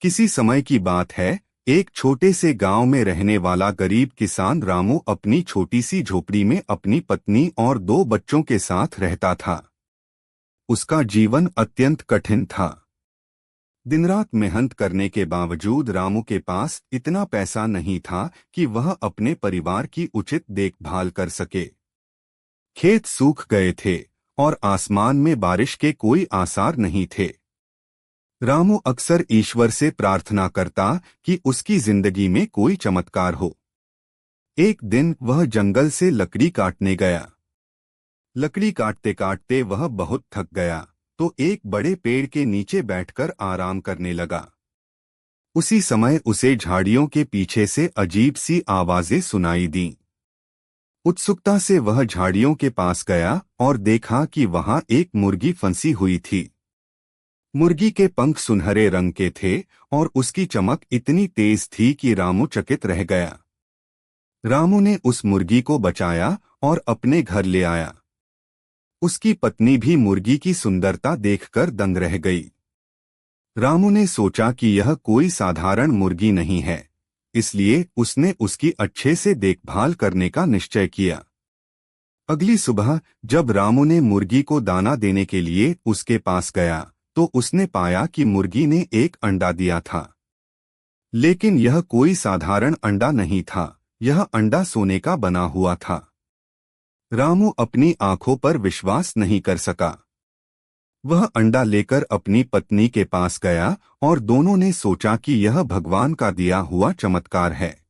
किसी समय की बात है, एक छोटे से गांव में रहने वाला गरीब किसान रामू अपनी छोटी सी झोपड़ी में अपनी पत्नी और 2 बच्चों के साथ रहता था। उसका जीवन अत्यंत कठिन था। दिन रात मेहनत करने के बावजूद रामू के पास इतना पैसा नहीं था कि वह अपने परिवार की उचित देखभाल कर सके। खेत सूख गए थे और आसमान में बारिश के कोई आसार नहीं थे। रामू अक्सर ईश्वर से प्रार्थना करता कि उसकी जिंदगी में कोई चमत्कार हो। एक दिन वह जंगल से लकड़ी काटने गया। लकड़ी काटते काटते वह बहुत थक गया, तो एक बड़े पेड़ के नीचे बैठकर आराम करने लगा। उसी समय उसे झाड़ियों के पीछे से अजीब सी आवाजें सुनाई दीं। उत्सुकता से वह झाड़ियों के पास गया और देखा कि वहां एक मुर्गी फंसी हुई थी। मुर्गी के पंख सुनहरे रंग के थे और उसकी चमक इतनी तेज थी कि रामू चकित रह गया। रामू ने उस मुर्गी को बचाया और अपने घर ले आया। उसकी पत्नी भी मुर्गी की सुंदरता देखकर दंग रह गई। रामू ने सोचा कि यह कोई साधारण मुर्गी नहीं है, इसलिए उसने उसकी अच्छे से देखभाल करने का निश्चय किया। अगली सुबह जब रामू ने मुर्गी को दाना देने के लिए उसके पास गया, तो उसने पाया कि मुर्गी ने एक अंडा दिया था। लेकिन यह कोई साधारण अंडा नहीं था, यह अंडा सोने का बना हुआ था। रामू अपनी आंखों पर विश्वास नहीं कर सका। वह अंडा लेकर अपनी पत्नी के पास गया और दोनों ने सोचा कि यह भगवान का दिया हुआ चमत्कार है।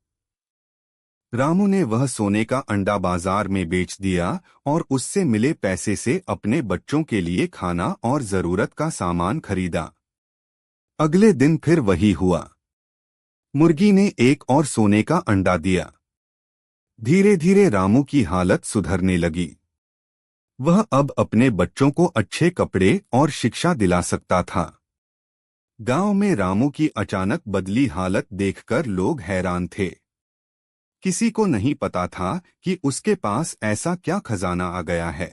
रामू ने वह सोने का अंडा बाजार में बेच दिया और उससे मिले पैसे से अपने बच्चों के लिए खाना और जरूरत का सामान खरीदा। अगले दिन फिर वही हुआ। मुर्गी ने एक और सोने का अंडा दिया। धीरे धीरे रामू की हालत सुधरने लगी। वह अब अपने बच्चों को अच्छे कपड़े और शिक्षा दिला सकता था। गांव में रामू की अचानक बदली हालत देखकर लोग हैरान थे। किसी को नहीं पता था कि उसके पास ऐसा क्या खजाना आ गया है।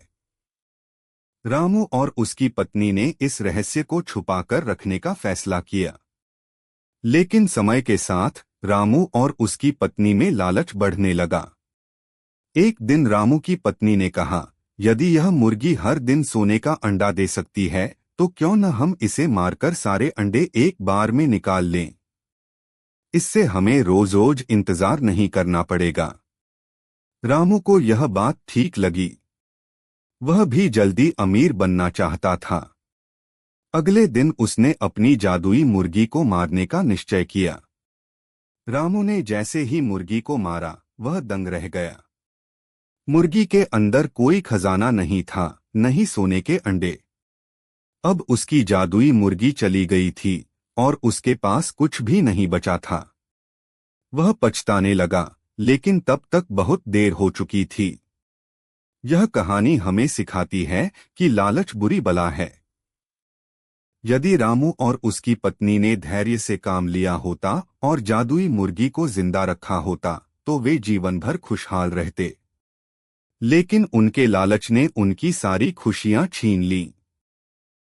रामू और उसकी पत्नी ने इस रहस्य को छुपाकर रखने का फैसला किया। लेकिन समय के साथ रामू और उसकी पत्नी में लालच बढ़ने लगा। एक दिन रामू की पत्नी ने कहा, यदि यह मुर्गी हर दिन सोने का अंडा दे सकती है, तो क्यों न हम इसे मारकर सारे अंडे एक बार में निकाल लें। इससे हमें रोज रोज इंतजार नहीं करना पड़ेगा। रामू को यह बात ठीक लगी। वह भी जल्दी अमीर बनना चाहता था। अगले दिन उसने अपनी जादुई मुर्गी को मारने का निश्चय किया। रामू ने जैसे ही मुर्गी को मारा, वह दंग रह गया। मुर्गी के अंदर कोई खजाना नहीं था, न ही सोने के अंडे। अब उसकी जादुई मुर्गी चली गई थी और उसके पास कुछ भी नहीं बचा था। वह पछताने लगा, लेकिन तब तक बहुत देर हो चुकी थी। यह कहानी हमें सिखाती है कि लालच बुरी बला है। यदि रामू और उसकी पत्नी ने धैर्य से काम लिया होता और जादुई मुर्गी को जिंदा रखा होता, तो वे जीवन भर खुशहाल रहते। लेकिन उनके लालच ने उनकी सारी खुशियां छीन लीं।